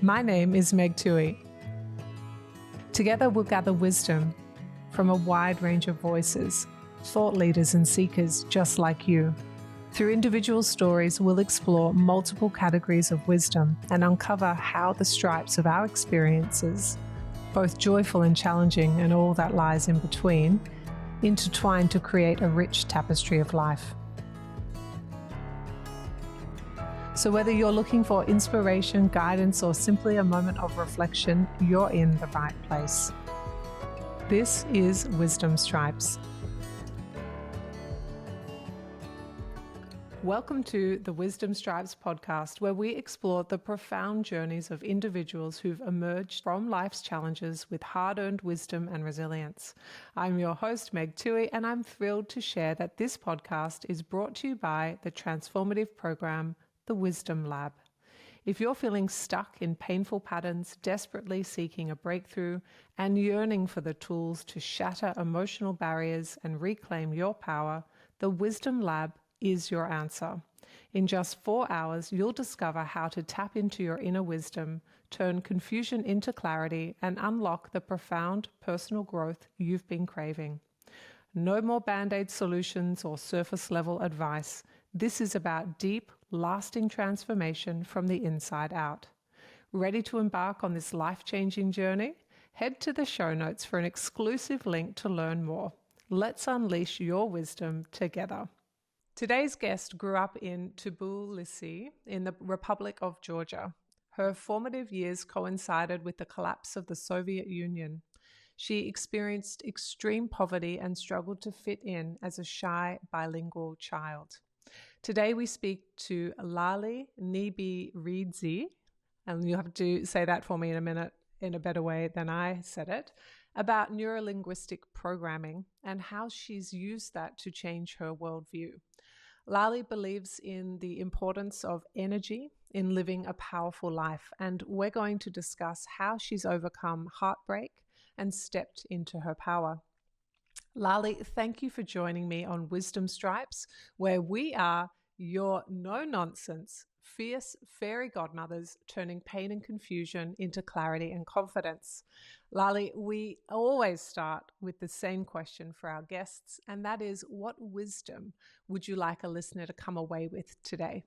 My name is Meg Tuohey. Together we'll gather wisdom from a wide range of voices, thought leaders and seekers just like you. Through individual stories, we'll explore multiple categories of wisdom and uncover how the stripes of our experiences, both joyful and challenging and all that lies in between, intertwine to create a rich tapestry of life. So whether you're looking for inspiration, guidance, or simply a moment of reflection, you're in the right place. This is Wisdom Stripes. Welcome to the Wisdom Stripes podcast, where we explore the profound journeys of individuals who've emerged from life's challenges with hard-earned wisdom and resilience. I'm your host, Meg Tuohey, and I'm thrilled to share that this podcast is brought to you by the transformative program, The Wisdom Lab. If you're feeling stuck in painful patterns, desperately seeking a breakthrough, and yearning for the tools to shatter emotional barriers and reclaim your power, the Wisdom Lab is your answer. In just 4 hours, you'll discover how to tap into your inner wisdom, turn confusion into clarity, and unlock the profound personal growth you've been craving. No more band-aid solutions or surface-level advice. This is about deep, lasting transformation from the inside out. Ready to embark on this life-changing journey? Head to the show notes for an exclusive link to learn more. Let's unleash your wisdom together. Today's guest grew up in Tbilisi in the Republic of Georgia. Her formative years coincided with the collapse of the Soviet Union. She experienced extreme poverty and struggled to fit in as a shy bilingual child. Today we speak to Lali Nebier, and you have to say that for me in a minute in a better way than I said it, about Neuro Linguistic programming and how she's used that to change her worldview. Lali believes in the importance of energy in living a powerful life, and we're going to discuss how she's overcome heartbreak and stepped into her power. Lali, thank you for joining me on Wisdom Stripes, where we are your no-nonsense, fierce fairy godmothers turning pain and confusion into clarity and confidence. Lali, we always start with the same question for our guests, and that is, what wisdom would you like a listener to come away with today?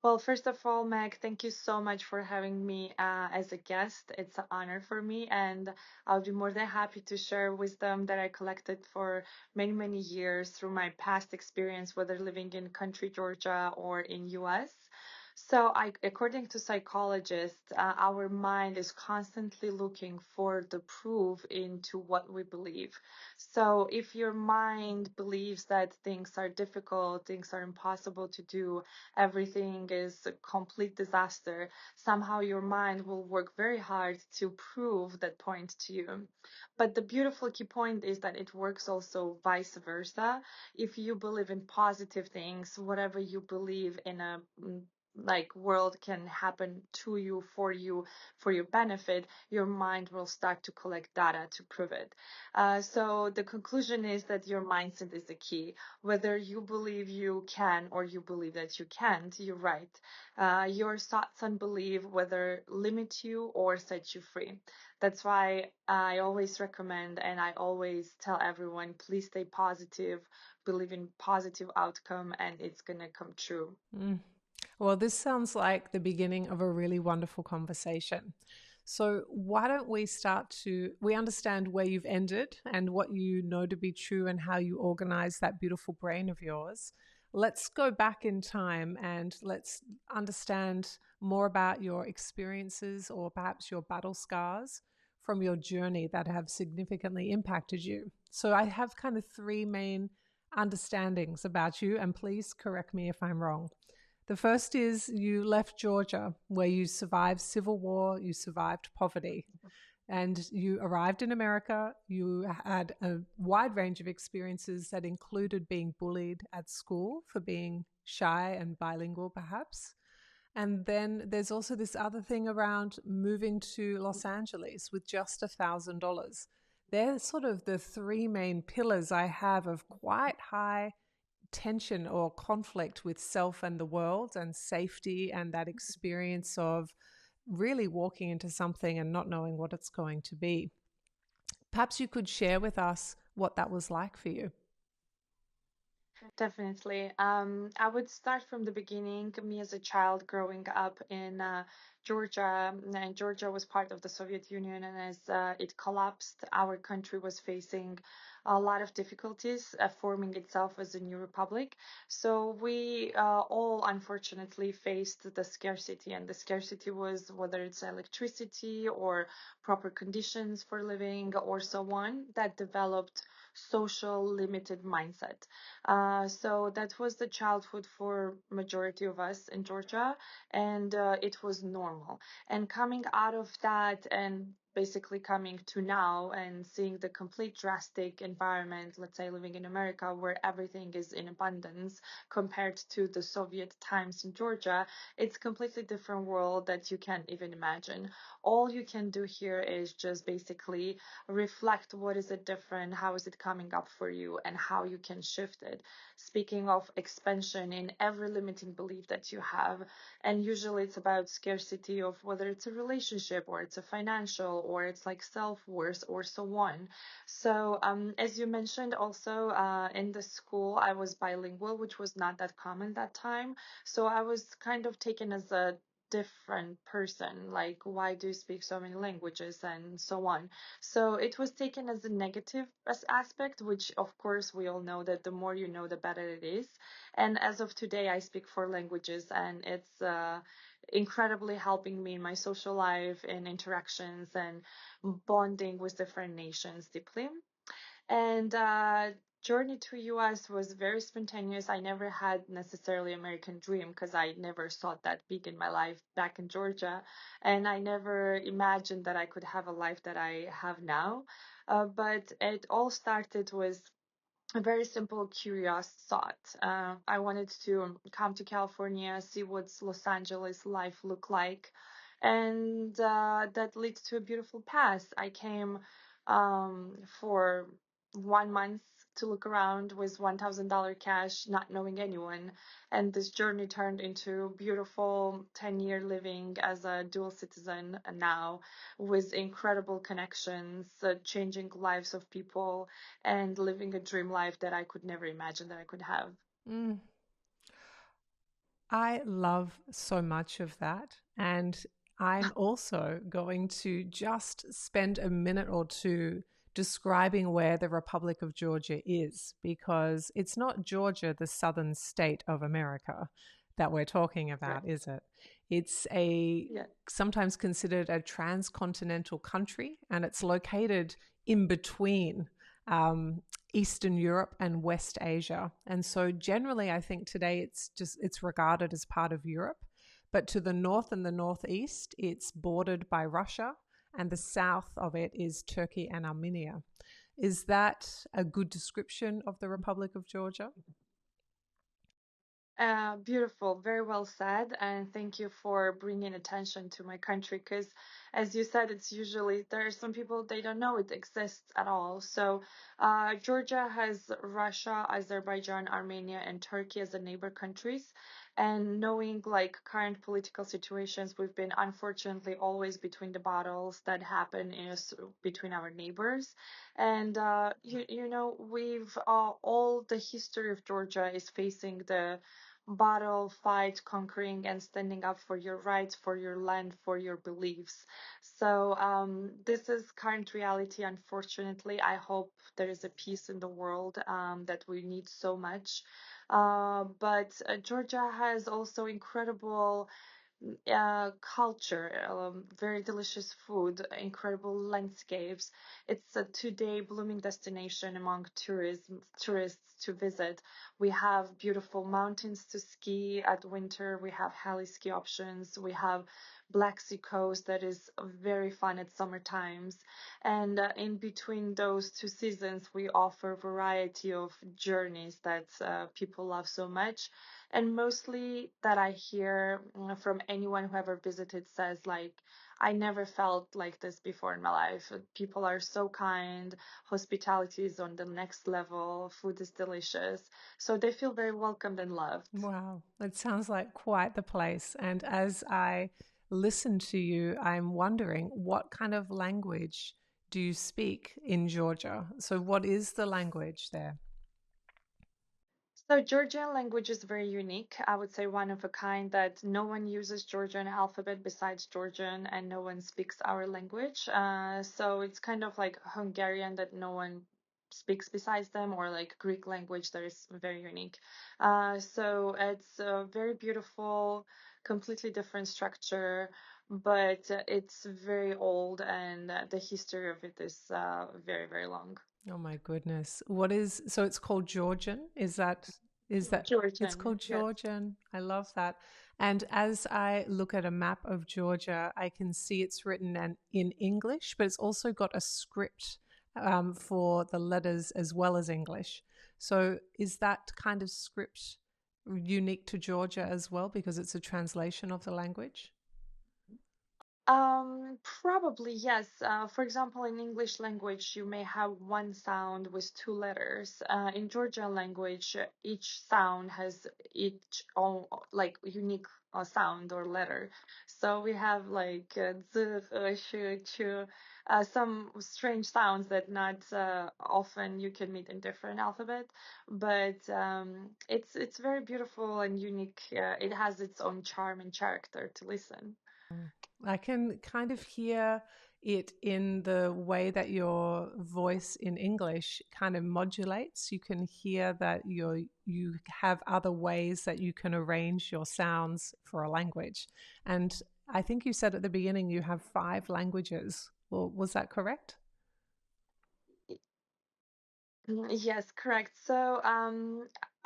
Well, first of all, Meg, thank you so much for having me as a guest. It's an honor for me, and I'll be more than happy to share wisdom that I collected for many, many years through my past experience, whether living in country Georgia or in US. So, according to psychologists, our mind is constantly looking for the proof into what we believe. So, if your mind believes that things are difficult, things are impossible to do, everything is a complete disaster, somehow your mind will work very hard to prove that point to you. But the beautiful key point is that it works also vice versa. If you believe in positive things, whatever you believe in a like world can happen to you, for your benefit, your mind will start to collect data to prove it. So the conclusion is that your mindset is the key. Whether you believe you can or you believe that you can't, you're right. Your thoughts and belief whether limit you or set you free. That's why I always recommend and I always tell everyone, please stay positive, believe in positive outcome, and it's gonna come true. Well, this sounds like the beginning of a really wonderful conversation. So why don't we we understand where you've ended and what you know to be true and how you organize that beautiful brain of yours. Let's go back in time and let's understand more about your experiences or perhaps your battle scars from your journey that have significantly impacted you. So I have kind of three main understandings about you, and please correct me if I'm wrong. The first is you left Georgia, where you survived civil war, you survived poverty, and you arrived in America. You had a wide range of experiences that included being bullied at school for being shy and bilingual, perhaps. And then there's also this other thing around moving to Los Angeles with just $1,000. They're sort of the three main pillars I have of quite high tension or conflict with self and the world and safety, and that experience of really walking into something and not knowing what it's going to be. Perhaps you could share with us what that was like for you. Definitely. I would start from the beginning. Me as a child growing up in Georgia, and Georgia was part of the Soviet Union, and as it collapsed, our country was facing a lot of difficulties forming itself as a new republic. So we all unfortunately faced the scarcity, and the scarcity was whether it's electricity or proper conditions for living or so on, that developed social limited mindset. So that was the childhood for majority of us in Georgia, and it was normal. And coming out of that and basically coming to now and seeing the complete drastic environment, let's say living in America, where everything is in abundance compared to the Soviet times in Georgia, it's completely different world that you can't even imagine. All you can do here is just basically reflect what is it different, how is it coming up for you, and how you can shift it. Speaking of expansion in every limiting belief that you have, and usually it's about scarcity of whether it's a relationship or it's a financial or it's like self-worth or so on. So as you mentioned also in the school I was bilingual, which was not that common that time. So I was kind of taken as a different person, like why do you speak so many languages and so on. So it was taken as a negative aspect, which of course we all know that the more you know, the better it is. And as of today, I speak four languages, and it's incredibly helping me in my social life and interactions and bonding with different nations deeply. And journey to US was very spontaneous. I never had necessarily American dream because I never thought that big in my life back in Georgia, and I never imagined that I could have a life that I have now. But it all started with a very simple, curious thought. I wanted to come to California, see what's Los Angeles life look like, and that leads to a beautiful path. I came for 1 month to look around with $1,000 cash, not knowing anyone, and this journey turned into beautiful 10-year living as a dual citizen now, with incredible connections, changing lives of people and living a dream life that I could never imagine that I could have. Mm. I love so much of that. And I'm also going to just spend a minute or two describing where the Republic of Georgia is, because it's not Georgia, the southern state of America, that we're talking Right. about, is it? It's a Yeah. sometimes considered a transcontinental country, and it's located in between um, Eastern Europe and West Asia. And so generally I think today it's regarded as part of Europe, but to the north and the northeast it's bordered by Russia, and the south of it is Turkey and Armenia. Is that a good description of the Republic of Georgia? Beautiful, very well said, and thank you for bringing attention to my country. Because, as you said, it's usually there are some people they don't know it exists at all. So, Georgia has Russia, Azerbaijan, Armenia, and Turkey as the neighbor countries. And knowing like current political situations, we've been unfortunately always between the battles that happen between our neighbors. And you know, we've all the history of Georgia is facing the battle, fight, conquering, and standing up for your rights, for your land, for your beliefs. So this is current reality. Unfortunately, I hope there is a peace in the world that we need so much. But Georgia has also incredible culture, very delicious food, incredible landscapes. It's a two-day blooming destination among tourists to visit. We have beautiful mountains to ski at winter. We have heli ski options. We have Black Sea coast that is very fun at summer times. And in between those two seasons, we offer variety of journeys that people love so much. And mostly that I hear from anyone who ever visited says like, I never felt like this before in my life. People are so kind, hospitality is on the next level, food is delicious. So they feel very welcomed and loved. Wow, it sounds like quite the place. And as I listen to you, I'm wondering what kind of language do you speak in Georgia? So, what is the language there? So Georgian language is very unique. I would say one of a kind that no one uses Georgian alphabet besides Georgian, and no one speaks our language. So it's kind of like Hungarian that no one speaks besides them, or like Greek language that is very unique. So it's very beautiful, completely different structure, but it's very old, and the history of it is very, very long. Oh my goodness. What is so it's called Georgian? Is that it's Georgian, called yes. Georgian? I love that. And as I look at a map of Georgia, I can see it's written in English, but it's also got a script for the letters as well as English. So is that kind of script unique to Georgia as well because it's a translation of the language? Probably yes. For example, in English language, you may have one sound with two letters. In Georgian language, each sound has each own like unique sound or letter. So we have like z, sh, ch, some strange sounds that not often you can meet in different alphabet. But it's very beautiful and unique. It has its own charm and character to listen. I can kind of hear it in the way that your voice in English kind of modulates. You can hear that you have other ways that you can arrange your sounds for a language. And I think you said at the beginning you have 5 languages. Well, was that correct? Yes, correct. So,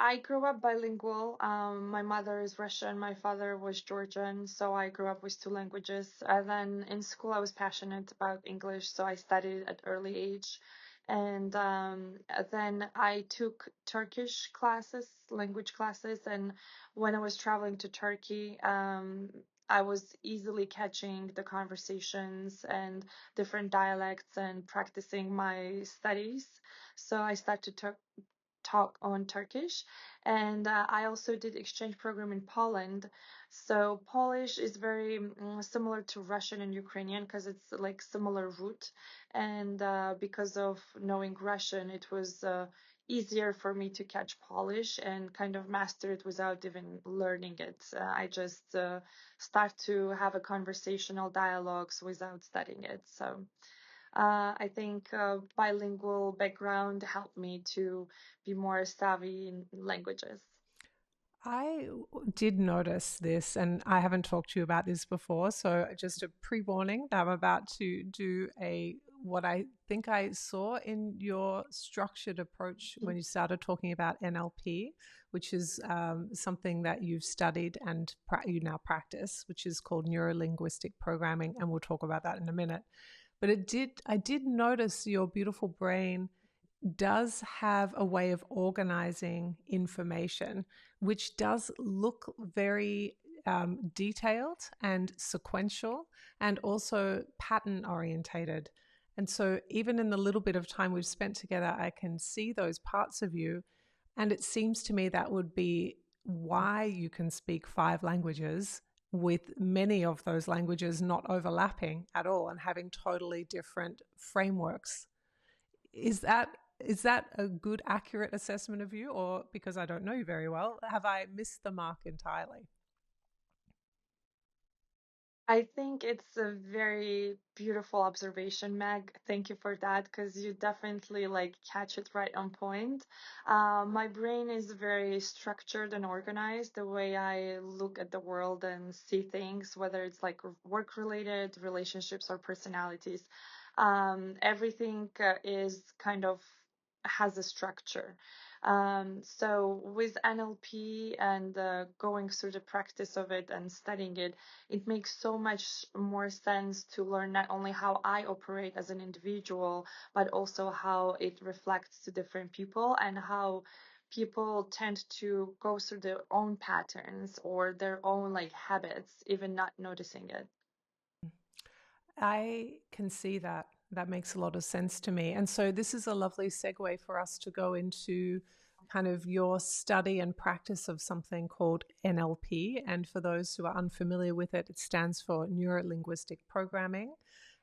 I grew up bilingual. My mother is Russian, my father was Georgian, so I grew up with two languages. And then in school, I was passionate about English, so I studied at early age. And then I took Turkish classes, language classes, and when I was traveling to Turkey, I was easily catching the conversations and different dialects and practicing my studies. So I started to talk on Turkish, and I also did exchange program in Poland. So Polish is very similar to Russian and Ukrainian because it's like similar root, and because of knowing Russian, it was easier for me to catch Polish and kind of master it without even learning it. I just start to have a conversational dialogues without studying it. So I think bilingual background helped me to be more savvy in languages. I did notice this, and I haven't talked to you about this before. So, just a pre warning that I'm about to do a what I think I saw in your structured approach when you started talking about NLP, which is something that you've studied and you now practice, which is called Neuro Linguistic programming. And we'll talk about that in a minute. But I did notice your beautiful brain does have a way of organizing information, which does look very detailed and sequential and also pattern orientated. And so, even in the little bit of time we've spent together, I can see those parts of you. And it seems to me that would be why you can speak 5 languages, with many of those languages not overlapping at all and having totally different frameworks. Is that a good, accurate assessment of you, or because I don't know you very well, have I missed the mark entirely? I think it's a very beautiful observation, Meg. Thank you for that because you definitely like catch it right on point. My brain is very structured and organized the way I look at the world and see things, whether it's like work related, relationships, or personalities. Everything is kind of has a structure. So with NLP and going through the practice of it and studying it, it makes so much more sense to learn not only how I operate as an individual, but also how it reflects to different people and how people tend to go through their own patterns or their own like habits, even not noticing it. I can see that. That makes a lot of sense to me. And so this is a lovely segue for us to go into kind of your study and practice of something called NLP. And for those who are unfamiliar with it, it stands for Neuro Linguistic Programming.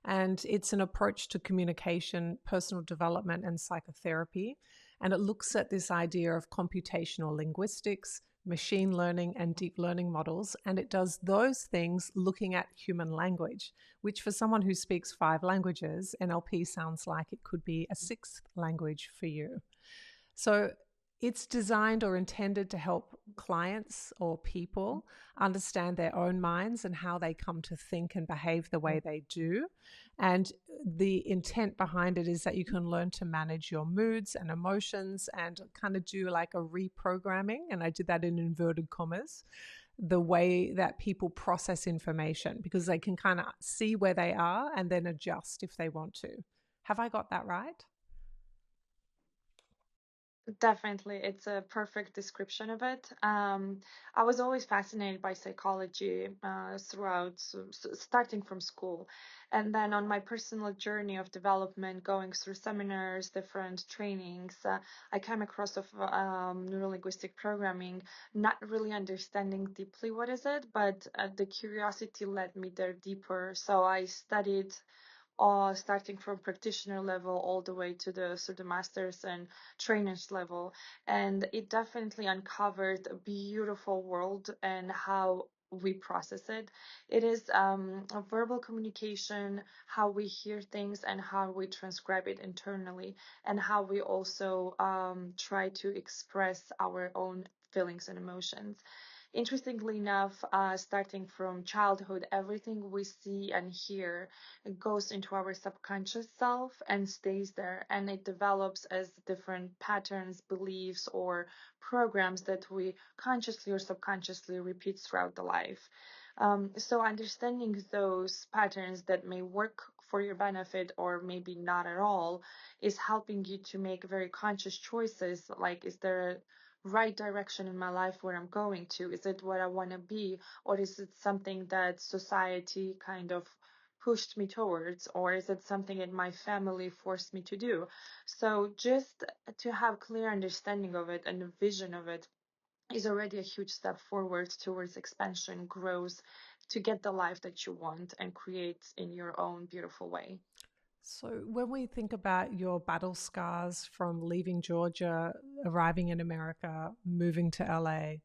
And it's an approach to communication, personal development, and psychotherapy. And it looks at this idea of computational linguistics, machine learning, and deep learning models. And it does those things looking at human language, which for someone who speaks 5 languages, NLP sounds like it could be a 6th language for you. So it's designed or intended to help clients or people understand their own minds and how they come to think and behave the way they do. And the intent behind it is that you can learn to manage your moods and emotions and kind of do like a reprogramming. And I did that in inverted commas, the way that people process information, because they can kind of see where they are and then adjust if they want to. Have I got that right? Definitely, it's a perfect description of it. I was always fascinated by psychology throughout, starting from school. And then on my personal journey of development, going through seminars, different trainings, I came across of neurolinguistic programming, not really understanding deeply what is it, but the curiosity led me there deeper. So I studied starting from practitioner level all the way to the masters and trainers level, and it definitely uncovered a beautiful world and how we process it. It is a verbal communication, how we hear things and how we transcribe it internally, and how we also try to express our own feelings and emotions. Interestingly enough, starting from childhood, everything we see and hear goes into our subconscious self and stays there, and it develops as different patterns, beliefs, or programs that we consciously or subconsciously repeat throughout the life. So understanding those patterns that may work for your benefit or maybe not at all is helping you to make very conscious choices, like, is there a right direction in my life where I'm going to? Is it what I want to be, or is it something that society kind of pushed me towards, or is it something that my family forced me to do? So just to have clear understanding of it and a vision of it is already a huge step forward towards expansion, growth, to get the life that you want and create in your own beautiful way. So, when we think about your battle scars from leaving Georgia, arriving in America, moving to LA,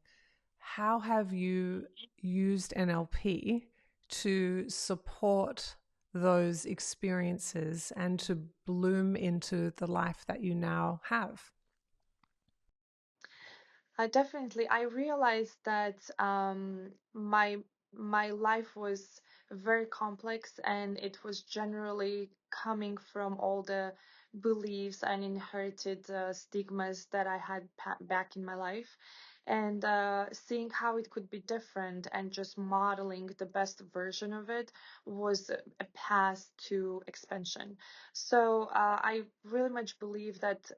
how have you used NLP to support those experiences and to bloom into the life that you now have? Definitely, I realized that my life was very complex, and it was generally coming from all the beliefs and inherited stigmas that I had back in my life, and seeing how it could be different and just modeling the best version of it was a path to expansion. So I really much believe that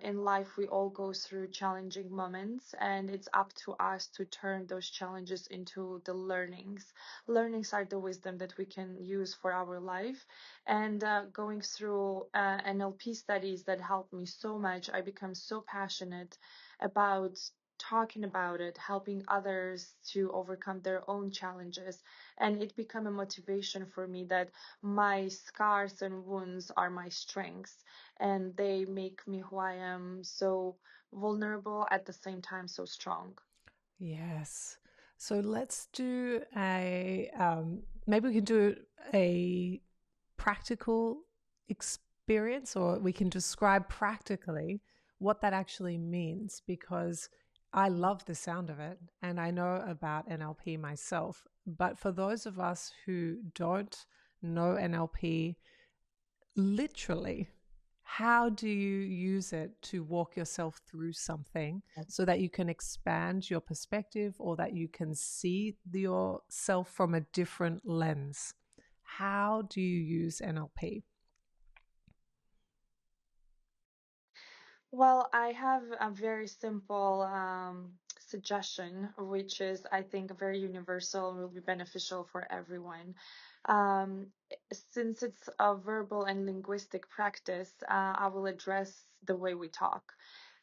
in life we all go through challenging moments, and it's up to us to turn those challenges into the learnings. Learnings are the wisdom that we can use for our life. And going through NLP studies that helped me so much, I become so passionate about talking about it, helping others to overcome their own challenges. And it became a motivation for me that my scars and wounds are my strengths, and they make me who I am, so vulnerable at the same time so strong. Yes. So let's do maybe we can do a practical experience, or we can describe practically what that actually means, because I love the sound of it and I know about NLP myself. But for those of us who don't know NLP, literally, how do you use it to walk yourself through something so that you can expand your perspective or that you can see yourself from a different lens? How do you use NLP? Well, I have a very simple suggestion, which is, I think, very universal and will be beneficial for everyone. Um, since it's a verbal and linguistic practice, I will address the way we talk.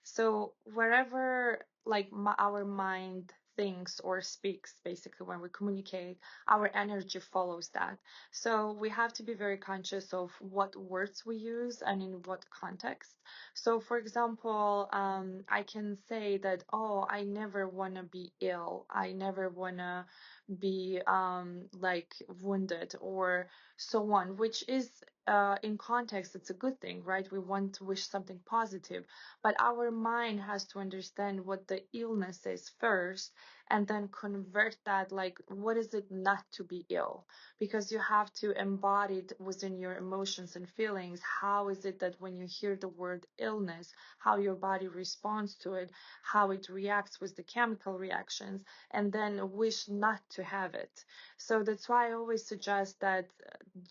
So wherever like our mind thinks or speaks, basically when we communicate, our energy follows that. So we have to be very conscious of what words we use and in what context. So, for example, I can say that, oh, I never want to be ill. I never want to be like wounded or so on, which is in context, it's a good thing, right? We want to wish something positive, but our mind has to understand what the illness is first and then convert that, like, what is it not to be ill? Because you have to embody it within your emotions and feelings. How is it that when you hear the word illness, how your body responds to it, how it reacts with the chemical reactions, and then wish not to have it. So that's why I always suggest that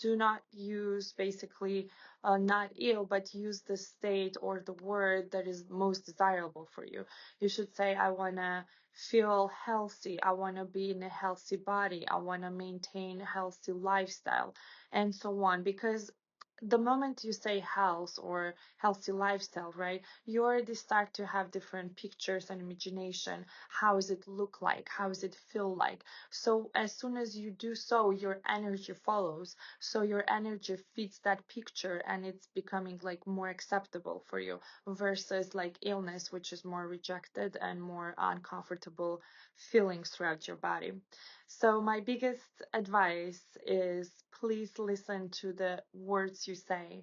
do not use basically not ill, but use the state or the word that is most desirable for you. You should say, I want to feel healthy. I want to be in a healthy body. I want to maintain a healthy lifestyle and so on. Because the moment you say health or healthy lifestyle, right, you already start to have different pictures and imagination. How does it look like? How does it feel like? So as soon as you do so, your energy follows. So your energy fits that picture and it's becoming like more acceptable for you versus like illness, which is more rejected and more uncomfortable feelings throughout your body. So my biggest advice is please listen to the words you say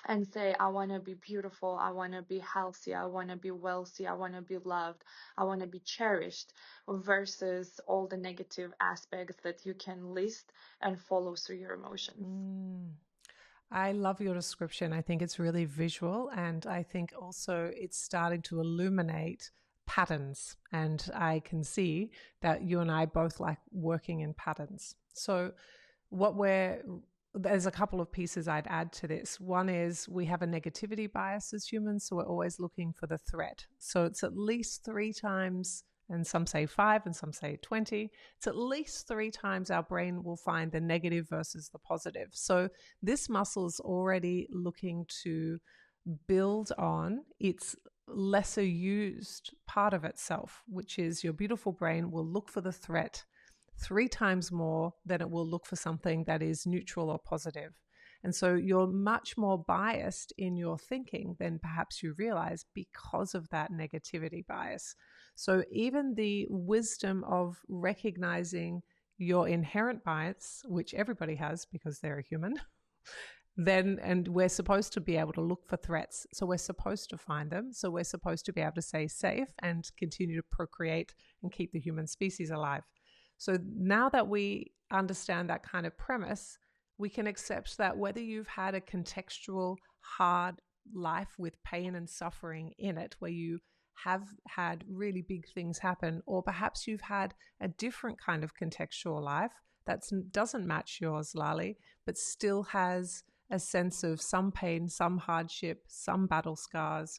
and say, I want to be beautiful, I want to be healthy, I want to be wealthy, I want to be loved, I want to be cherished, versus all the negative aspects that you can list and follow through your emotions. I love your description. I think it's really visual, and I think also it's starting to illuminate patterns. And I can see that you and I both like working in patterns. So, what we're there's a couple of pieces I'd add to this. One is we have a negativity bias as humans, so we're always looking for the threat. So it's at least 3 times, and some say 5 and some say 20. It's at least 3 times our brain will find the negative versus the positive. So this muscle is already looking to build on its lesser used part of itself, which is your beautiful brain will look for the threat 3 times more than it will look for something that is neutral or positive. And so you're much more biased in your thinking than perhaps you realize because of that negativity bias. So even the wisdom of recognizing your inherent bias, which everybody has because they're a human, then and we're supposed to be able to look for threats, so we're supposed to find them, so we're supposed to be able to stay safe and continue to procreate and keep the human species alive. So now that we understand that kind of premise, we can accept that whether you've had a contextual hard life with pain and suffering in it, where you have had really big things happen, or perhaps you've had a different kind of contextual life that doesn't match yours, Lali, but still has a sense of some pain, some hardship, some battle scars,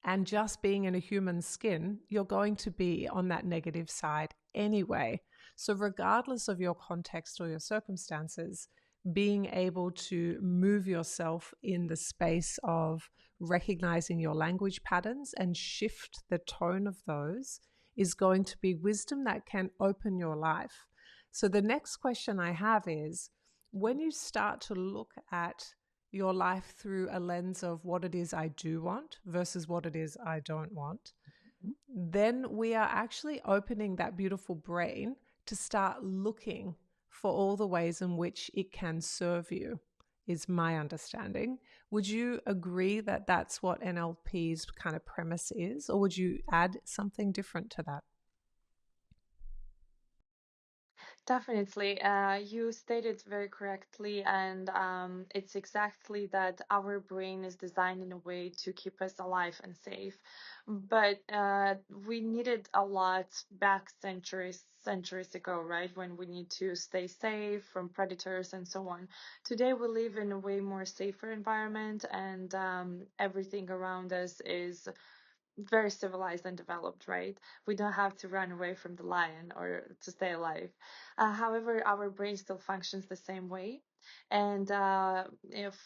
and just being in a human skin, you're going to be on that negative side anyway. So, regardless of your context or your circumstances, being able to move yourself in the space of recognizing your language patterns and shift the tone of those is going to be wisdom that can open your life. So, the next question I have is when you start to look at your life through a lens of what it is I do want versus what it is I don't want, then we are actually opening that beautiful brain to start looking for all the ways in which it can serve you, is my understanding. Would you agree that that's what NLP's kind of premise is, or would you add something different to that? Definitely. You stated very correctly, and it's exactly that our brain is designed in a way to keep us alive and safe. But we needed a lot back centuries ago, right? When we need to stay safe from predators and so on. Today we live in a way more safer environment, and everything around us is very civilized and developed, right? We don't have to run away from the lion or to stay alive. However, our brain still functions the same way. And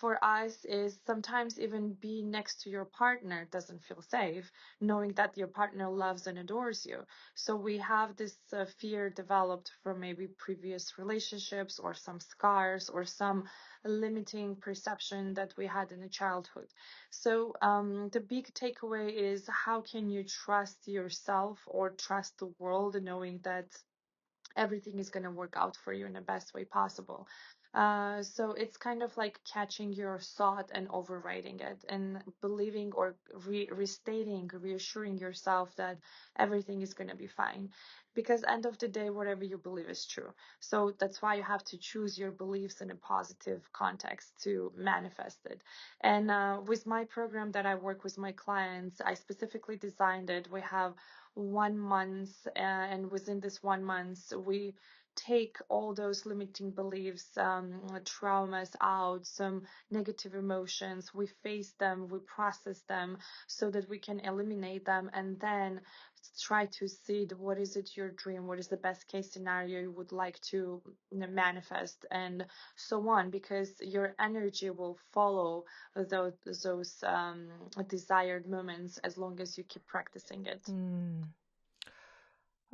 for us, is sometimes even being next to your partner doesn't feel safe, knowing that your partner loves and adores you. So we have this fear developed from maybe previous relationships or some scars or some limiting perception that we had in the childhood. So the big takeaway is how can you trust yourself or trust the world knowing that everything is going to work out for you in the best way possible. So it's kind of like catching your thought and overriding it and believing or restating, reassuring yourself that everything is going to be fine. Because end of the day, whatever you believe is true. So that's why you have to choose your beliefs in a positive context to manifest it. And with my program that I work with my clients, I specifically designed it. We have 1 month, and within this 1 month, we take all those limiting beliefs, traumas out, some negative emotions, we face them, we process them so that we can eliminate them, and then try to see what is it your dream, what is the best case scenario you would like to manifest, and so on, because your energy will follow those desired moments as long as you keep practicing it. Mm.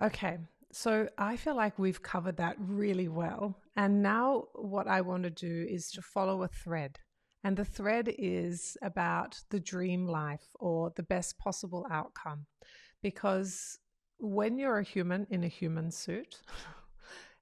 Okay, so I feel like we've covered that really well. And now what I want to do is to follow a thread. And the thread is about the dream life or the best possible outcome. Because when you're a human in a human suit,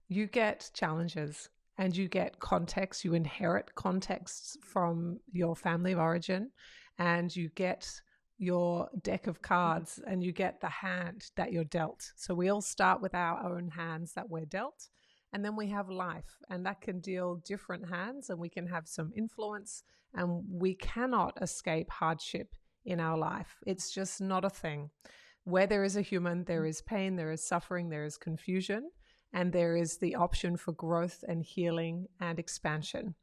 you get challenges and you get context, you inherit contexts from your family of origin, and you get your deck of cards and you get the hand that you're dealt. So we all start with our own hands that we're dealt. And then we have life, and that can deal different hands, and we can have some influence, and we cannot escape hardship in our life. It's just not a thing. Where there is a human, there is pain, there is suffering, there is confusion, and there is the option for growth and healing and expansion.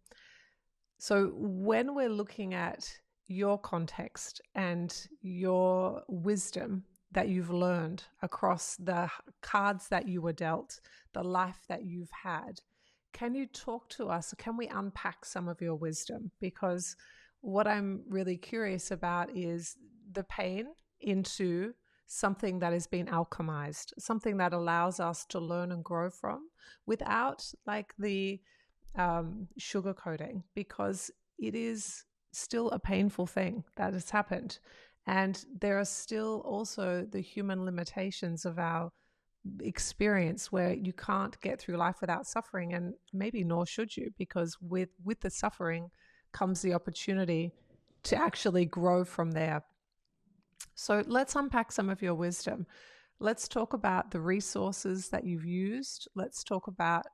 So when we're looking at your context and your wisdom that you've learned across the cards that you were dealt, the life that you've had, can you talk to us? Can we unpack some of your wisdom? Because what I'm really curious about is the pain into something that has been alchemized, something that allows us to learn and grow from without like the sugarcoating, because it is still a painful thing that has happened. And there are still also the human limitations of our experience where you can't get through life without suffering, and maybe nor should you, because with the suffering comes the opportunity to actually grow from there. So let's unpack some of your wisdom. Let's talk about the resources that you've used. Let's talk about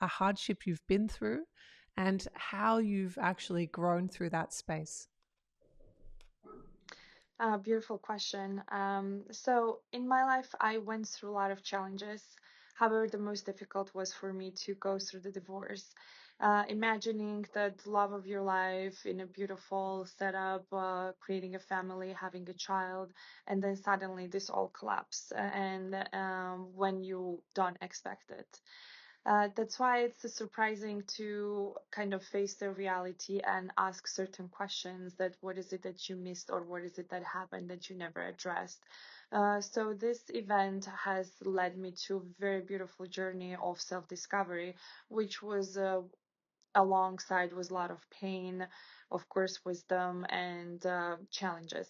a hardship you've been through and how you've actually grown through that space. Beautiful question. So in my life, I went through a lot of challenges. However, the most difficult was for me to go through the divorce. Imagining the love of your life in a beautiful setup, creating a family, having a child, and then suddenly this all collapsed, and when you don't expect it. That's why it's surprising to kind of face the reality and ask certain questions that what is it that you missed or what is it that happened that you never addressed. So this event has led me to a very beautiful journey of self-discovery, which was alongside with a lot of pain, of course, wisdom and challenges.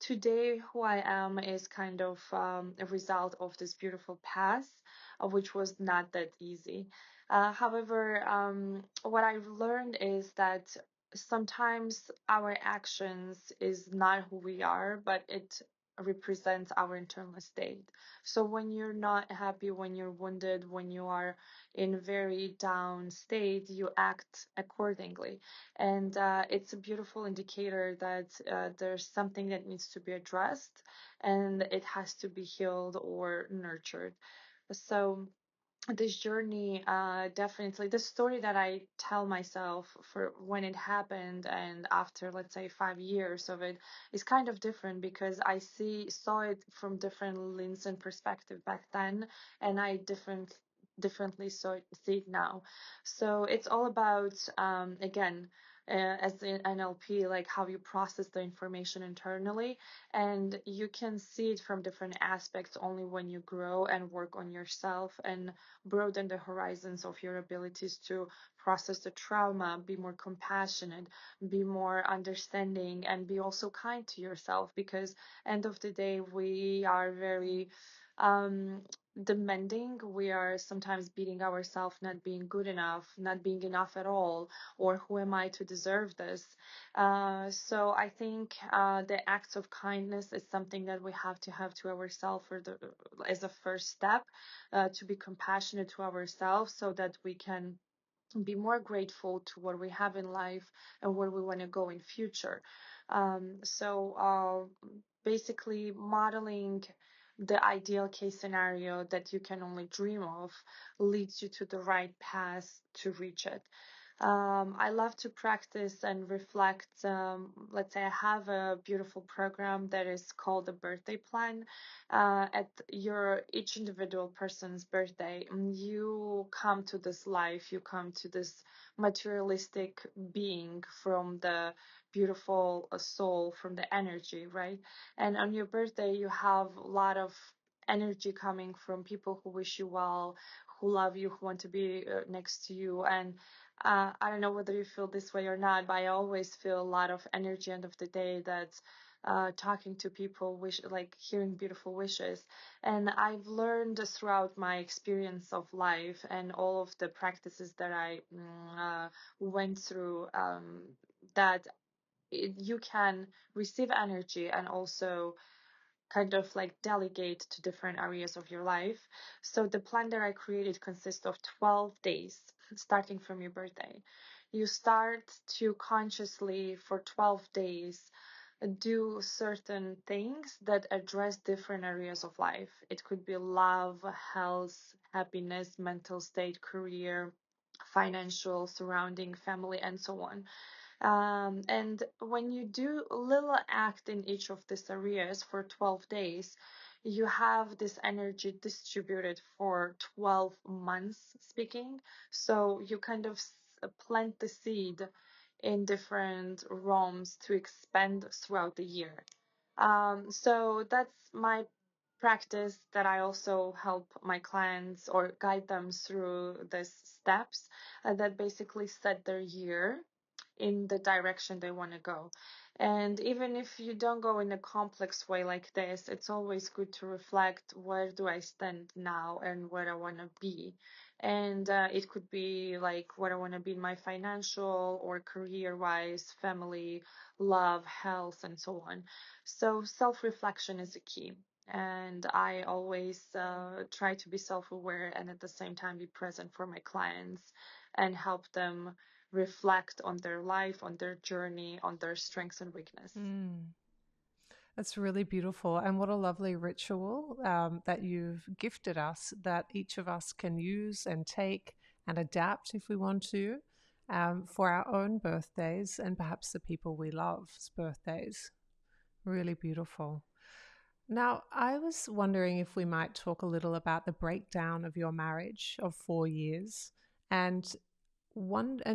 Today, who I am is kind of a result of this beautiful past, which was not that easy. However, what I've learned is that sometimes our actions is not who we are, but it represents our internal state. So when you're not happy, when you're wounded, when you are in very down state, you act accordingly. And it's a beautiful indicator that there's something that needs to be addressed and it has to be healed or nurtured. So this journey, definitely the story that I tell myself for when it happened and after, let's say, 5 years of it, is kind of different because I saw it from different lens and perspective back then, and I differently see it now. So it's all about, again, as in NLP, like how you process the information internally, and you can see it from different aspects only when you grow and work on yourself and broaden the horizons of your abilities to process the trauma, be more compassionate, be more understanding, and be also kind to yourself. Because end of the day, we are very um, demanding. We are sometimes beating ourselves, not being good enough, not being enough at all, or who am I to deserve this? So I think the acts of kindness is something that we have to ourselves for the as a first step, to be compassionate to ourselves so that we can be more grateful to what we have in life and where we want to go in future. Basically modeling the ideal case scenario that you can only dream of leads you to the right path to reach it. I love to practice and reflect. Let's say I have a beautiful program that is called the birthday plan. At your each individual person's birthday, you come to this life, you come to this materialistic being from the beautiful soul, from the energy, right? And on your birthday, you have a lot of energy coming from people who wish you well, who love you, who want to be next to you, and I don't know whether you feel this way or not, but I always feel a lot of energy end of the day that's talking to people, like hearing beautiful wishes. And I've learned throughout my experience of life and all of the practices that I went through, that you can receive energy and also kind of like delegate to different areas of your life. So the plan that I created consists of 12 days starting from your birthday. You start to consciously for 12 days do certain things that address different areas of life. It could be love, health, happiness, mental state, career, financial, surrounding, family, and so on. And when you do a little act in each of these areas for 12 days, you have this energy distributed for 12 months speaking. So you kind of plant the seed in different realms to expand throughout the year. So that's my practice that I also help my clients or guide them through these steps that basically set their year in the direction they want to go. And even if you don't go in a complex way like this, it's always good to reflect, where do I stand now and where I want to be. And it could be like what I want to be in my financial or career wise, family, love, health, and so on. So self reflection is a key. And I always try to be self aware and at the same time be present for my clients and help them reflect on their life, on their journey, on their strengths and weakness. Mm. That's really beautiful. And what a lovely ritual that you've gifted us, that each of us can use and take and adapt if we want to, for our own birthdays and perhaps the people we love's birthdays. Really beautiful. Now, I was wondering if we might talk a little about the breakdown of your marriage of 4 years and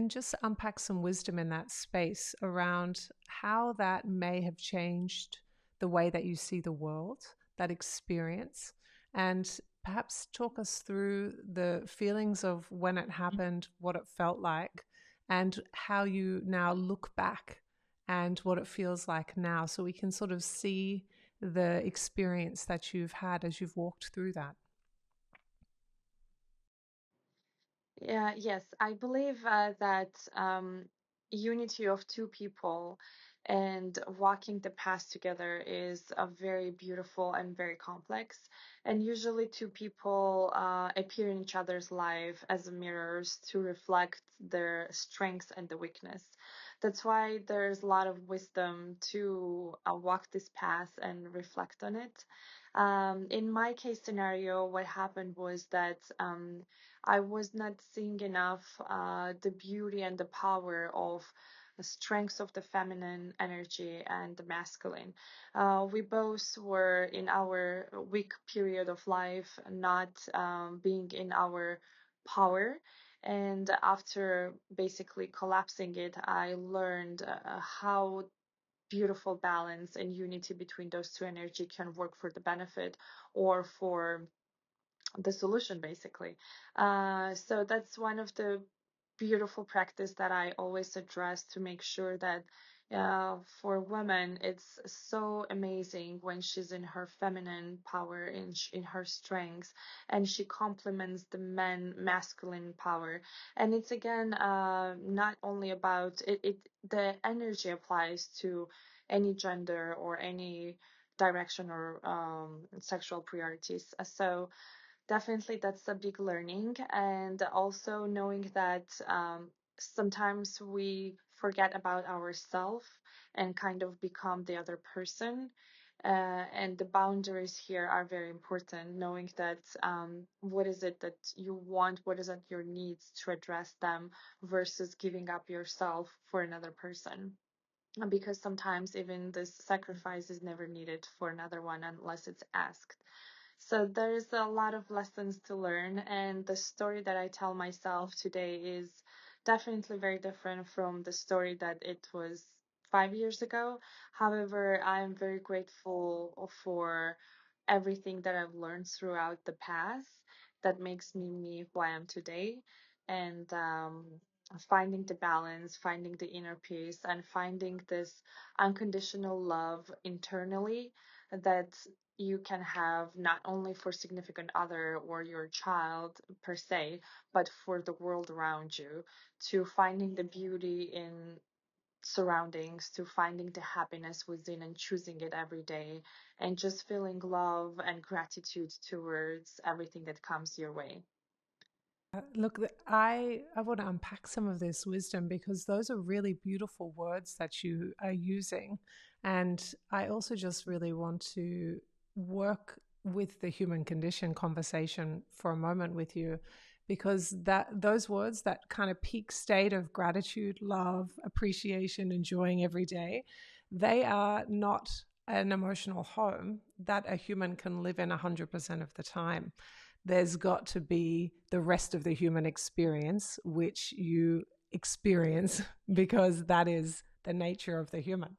just unpack some wisdom in that space around how that may have changed the way that you see the world, that experience, and perhaps talk us through the feelings of when it happened, what it felt like, and how you now look back and what it feels like now, so we can sort of see the experience that you've had as you've walked through that. Yeah, yes, I believe that unity of two people and walking the path together is a very beautiful and very complex. And usually, two people appear in each other's life as mirrors to reflect their strengths and the weakness. That's why there's a lot of wisdom to walk this path and reflect on it. In my case scenario, what happened was that I was not seeing enough the beauty and the power of the strengths of the feminine energy and the masculine. We both were in our weak period of life, not being in our power. And after basically collapsing it, I learned how beautiful balance and unity between those two energy can work for the benefit or for the solution basically. So that's one of the beautiful practice that I always address to make sure that for women it's so amazing when she's in her feminine power, in her strengths, and she complements the men masculine power. And it's again not only about it, the energy applies to any gender or any direction or sexual priorities. So definitely, that's a big learning. And also knowing that sometimes we forget about ourselves and kind of become the other person. And the boundaries here are very important, knowing that what is it that you want, what is it your needs to address them versus giving up yourself for another person. Because sometimes even this sacrifice is never needed for another one unless it's asked. So there's a lot of lessons to learn, and the story that I tell myself today is definitely very different from the story that it was 5 years ago. However, I am very grateful for everything that I've learned throughout the past that makes me who I am today. And finding the balance, finding the inner peace, and finding this unconditional love internally that you can have not only for significant other or your child per se, but for the world around you, to finding the beauty in surroundings, to finding the happiness within and choosing it every day, and just feeling love and gratitude towards everything that comes your way. Look, I want to unpack some of this wisdom because those are really beautiful words that you are using. And I also just really want to work with the human condition conversation for a moment with you because that those words, that kind of peak state of gratitude, love, appreciation, enjoying every day, they are not an emotional home that a human can live in 100% of the time. There's got to be the rest of the human experience, which you experience because that is the nature of the human.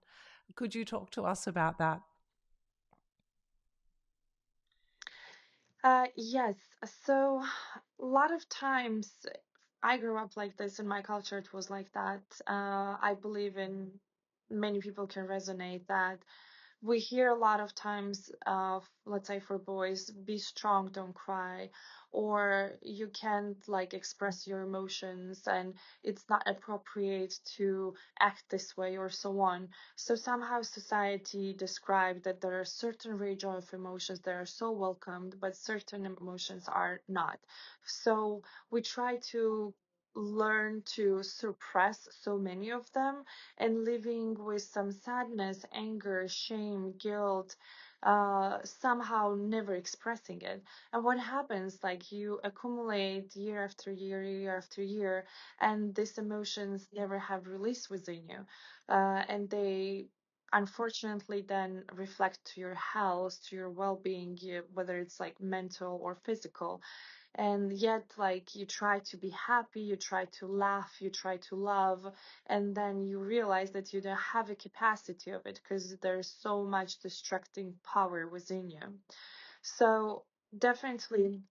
Could you talk to us about that? Yes. So a lot of times I grew up like this in my culture. It was like that. I believe in many people can resonate that we hear a lot of times let's say for boys, be strong, don't cry, or you can't like express your emotions and it's not appropriate to act this way or so on. So somehow society described that there are certain range of emotions that are so welcomed but certain emotions are not. So we try to learn to suppress so many of them and living with some sadness, anger, shame, guilt, somehow never expressing it. And what happens, like you accumulate year after year, year after year, and these emotions never have release within you. And they unfortunately then reflect to your health, to your well-being, whether it's like mental or physical. And yet like you try to be happy, you try to laugh, you try to love, and then you realize that you don't have a capacity of it because there's so much distracting power within you. So definitely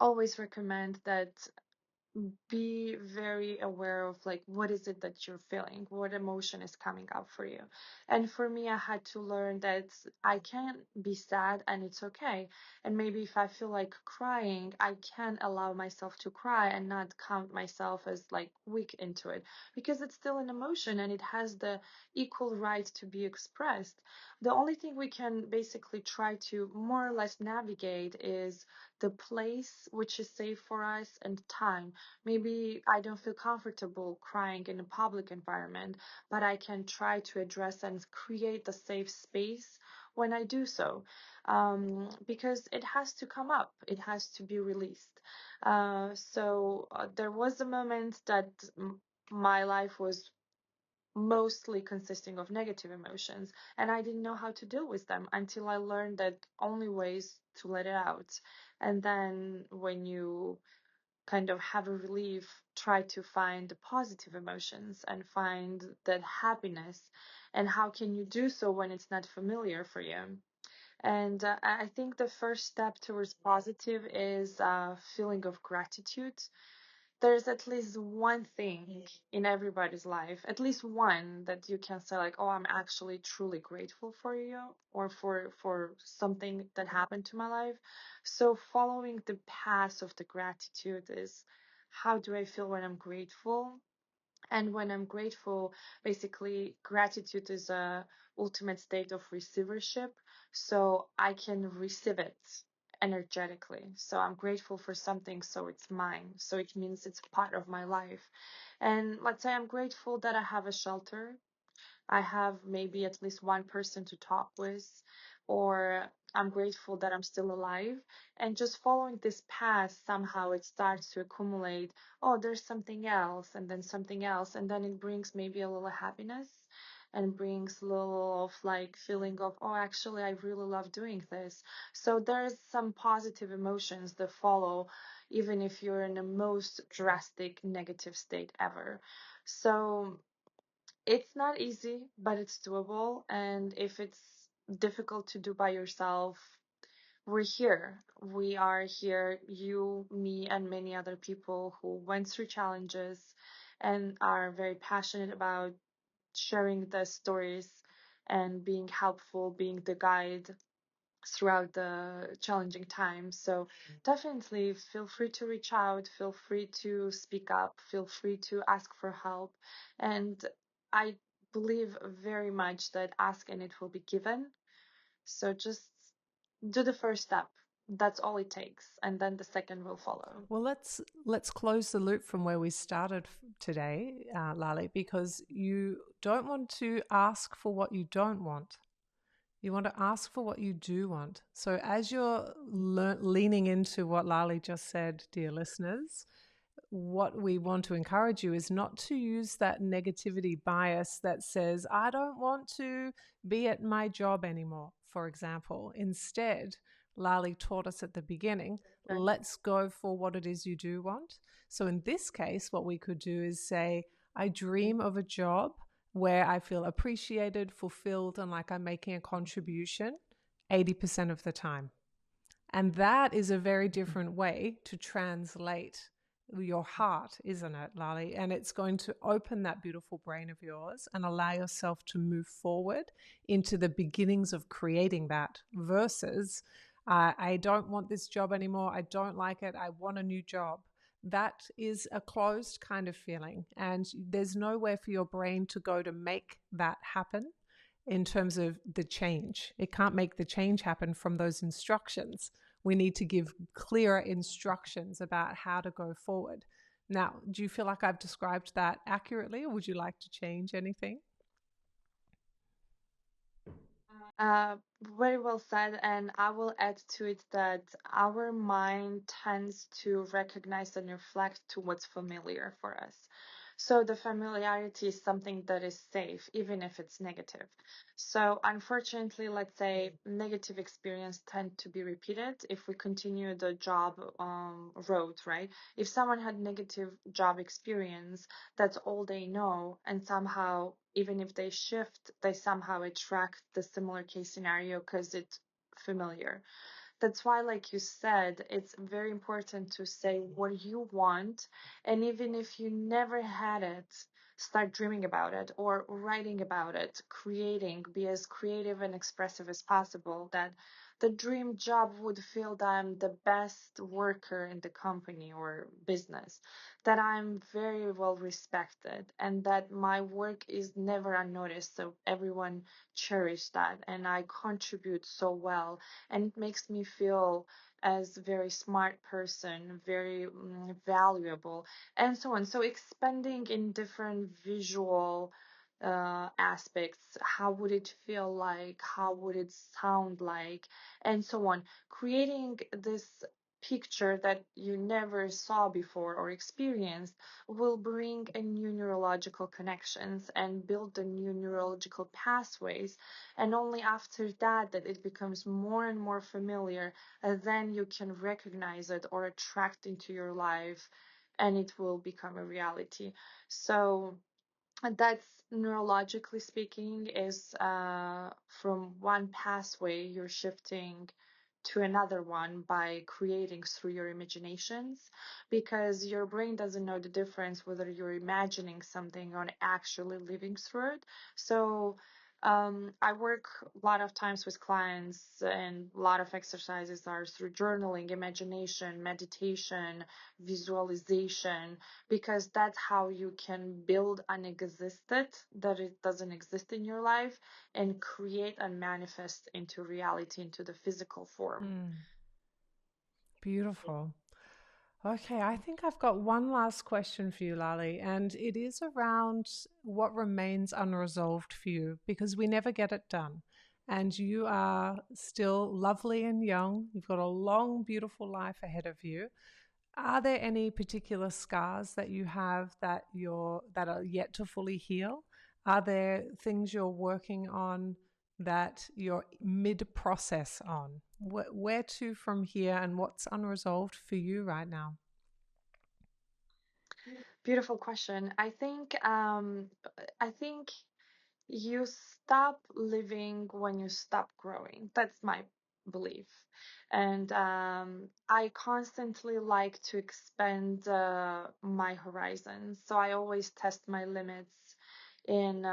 always recommend that be very aware of like what is it that you're feeling, what emotion is coming up for you. And for me, I had to learn that I can be sad and it's okay. And maybe if I feel like crying, I can allow myself to cry and not count myself as like weak into it, because it's still an emotion and it has the equal right to be expressed. The only thing we can basically try to more or less navigate is the place which is safe for us and time. Maybe I don't feel comfortable crying in a public environment, but I can try to address and create a safe space when I do so, because it has to come up, it has to be released. There was a moment that my life was mostly consisting of negative emotions, and I didn't know how to deal with them until I learned that only ways to let it out. And then when you kind of have a relief, try to find the positive emotions and find that happiness. And how can you do so when it's not familiar for you? And I think the first step towards positive is a feeling of gratitude. There's at least one thing in everybody's life, at least one that you can say like, oh, I'm actually truly grateful for you or for something that happened to my life. So following the path of the gratitude is, how do I feel when I'm grateful? And when I'm grateful, basically gratitude is a ultimate state of receivership. So I can receive it energetically. So I'm grateful for something, so it's mine. So it means it's part of my life. And let's say I'm grateful that I have a shelter. I have maybe at least one person to talk with, or I'm grateful that I'm still alive. And just following this path, somehow it starts to accumulate. Oh, there's something else, and then something else, and then it brings maybe a little happiness and brings a little of like feeling of, oh, actually, I really love doing this. So there's some positive emotions that follow, even if you're in the most drastic negative state ever. So it's not easy, but it's doable. And if it's difficult to do by yourself, we're here. We are here, you, me, and many other people who went through challenges and are very passionate about sharing the stories and being helpful, being the guide throughout the challenging times. So definitely feel free to reach out, feel free to speak up, feel free to ask for help. And I believe very much that ask and it will be given. So just do the first step. That's all it takes. And then the second will follow. Well, let's close the loop from where we started today, Lali, because you don't want to ask for what you don't want. You want to ask for what you do want. So as you're leaning into what Lali just said, dear listeners, what we want to encourage you is not to use that negativity bias that says, I don't want to be at my job anymore, for example. Instead, Lali taught us at the beginning, Okay. let's go for what it is you do want. So in this case, what we could do is say, I dream of a job where I feel appreciated, fulfilled, and like I'm making a contribution 80% of the time. And that is a very different way to translate your heart, isn't it, Lali? And it's going to open that beautiful brain of yours and allow yourself to move forward into the beginnings of creating that versus, I don't want this job anymore. I don't like it. I want a new job. That is a closed kind of feeling. And there's nowhere for your brain to go to make that happen in terms of the change. It can't make the change happen from those instructions. We need to give clearer instructions about how to go forward. Now, do you feel like I've described that accurately, or would you like to change anything? Uh, Very well said, and I will add to it that our mind tends to recognize and reflect to what's familiar for us. So the familiarity is something that is safe, even if it's negative. So unfortunately, let's say negative experience tend to be repeated if we continue the job road, right? If someone had negative job experience, that's all they know, and somehow even if they shift, they somehow attract the similar case scenario because it's familiar. That's why, like you said, it's very important to say what you want. And even if you never had it, start dreaming about it or writing about it, creating, be as creative and expressive as possible. That the dream job would feel that I'm the best worker in the company or business, that I'm very well respected, and that my work is never unnoticed. So everyone cherish that, and I contribute so well, and it makes me feel as very smart person, very valuable, and so on. So expanding in different visual aspects, how would it feel like, how would it sound like, and so on, creating this picture that you never saw before or experienced will bring a new neurological connections and build the new neurological pathways. And only after that, that it becomes more and more familiar, then you can recognize it or attract into your life, and it will become a reality. So that's, neurologically speaking, is from one pathway you're shifting to another one by creating through your imaginations, because your brain doesn't know the difference whether you're imagining something or actually living through it. So I work a lot of times with clients, and a lot of exercises are through journaling, imagination, meditation, visualization, because that's how you can build unexisted, that it doesn't exist in your life, and create and manifest into reality, into the physical form. Beautiful. Okay, I think I've got one last question for you, Lali, and it is around what remains unresolved for you, because we never get it done. And you are still lovely and young. You've got a long, beautiful life ahead of you. Are there any particular scars that you have that are yet to fully heal? Are there things you're working on that you're mid-process on? Where to from here, and what's unresolved for you right now? Beautiful question. I think you stop living when you stop growing. That's my belief. And I constantly like to expand my horizons. So I always test my limits in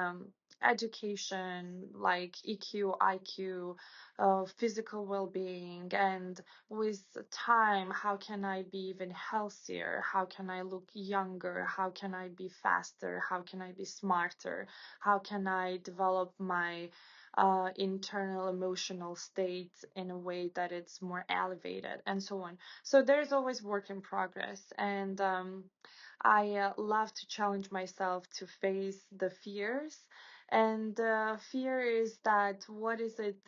education, like EQ, IQ, physical well being, and with time, how can I be even healthier? How can I look younger? How can I be faster? How can I be smarter? How can I develop my internal emotional state in a way that it's more elevated, and so on. So there's always work in progress, and I love to challenge myself to face the fears. And fear is that, what is it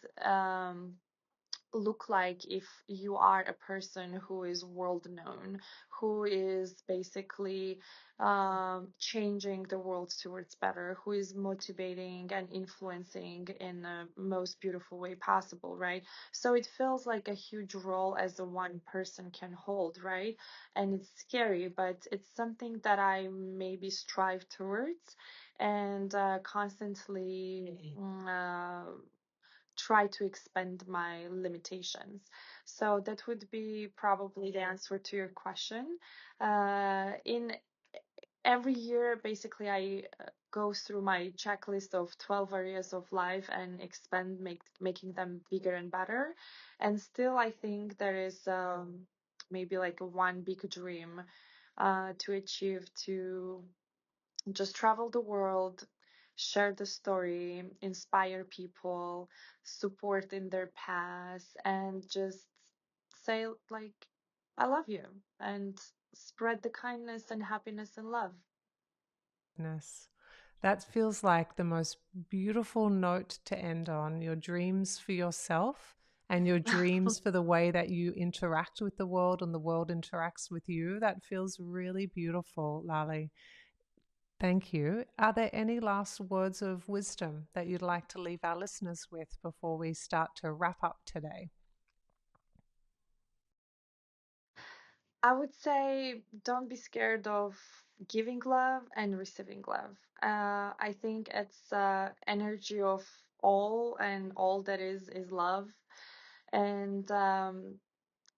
look like if you are a person who is world known, who is basically changing the world towards better, who is motivating and influencing in the most beautiful way possible, right? So it feels like a huge role as a one person can hold, right? And it's scary, but it's something that I maybe strive towards, and constantly try to expand my limitations. So that would be probably the answer to your question. In every year, basically, I go through my checklist of 12 areas of life and expand, making them bigger and better. And still, I think there is maybe like a one big dream to achieve, to just travel the world, share the story, inspire people, support in their path, and just say, like, I love you, and spread the kindness and happiness and love. Goodness. That feels like the most beautiful note to end on. Your dreams for yourself and your dreams for the way that you interact with the world and the world interacts with you. That feels really beautiful, Lali. Thank you. Are there any last words of wisdom that you'd like to leave our listeners with before we start to wrap up today? I would say, don't be scared of giving love and receiving love. I think it's energy of all, and all that is love. And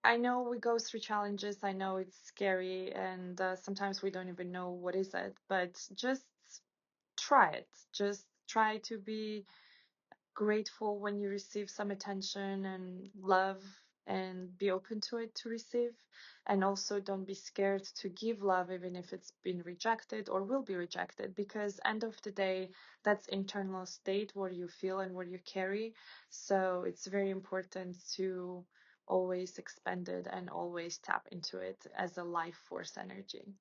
I know we go through challenges. I know it's scary, and sometimes we don't even know what is it, but just try it. Just try to be grateful when you receive some attention and love, and be open to it to receive. And also don't be scared to give love, even if it's been rejected or will be rejected, because end of the day, that's internal state, what you feel and what you carry. So it's very important to always expand it and always tap into it as a life force energy.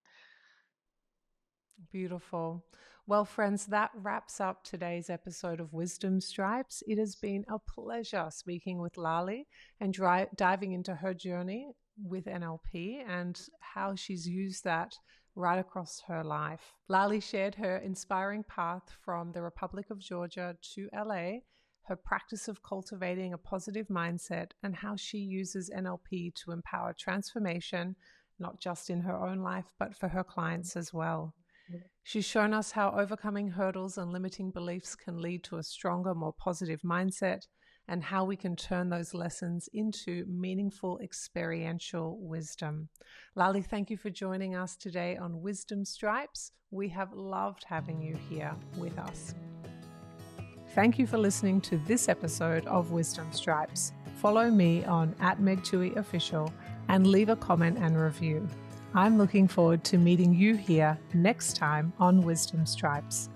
Beautiful. Well, friends, that wraps up today's episode of Wisdom Stripes. It has been a pleasure speaking with Lali and diving into her journey with NLP and how she's used that right across her life. Lali shared her inspiring path from the Republic of Georgia to LA, her practice of cultivating a positive mindset, and how she uses NLP to empower transformation, not just in her own life, but for her clients as well. She's shown us how overcoming hurdles and limiting beliefs can lead to a stronger, more positive mindset, and how we can turn those lessons into meaningful experiential wisdom. Lali, thank you for joining us today on Wisdom Stripes. We have loved having you here with us. Thank you for listening to this episode of Wisdom Stripes. Follow me on @MegTuoheyOfficial and leave a comment and review. I'm looking forward to meeting you here next time on Wisdom Stripes.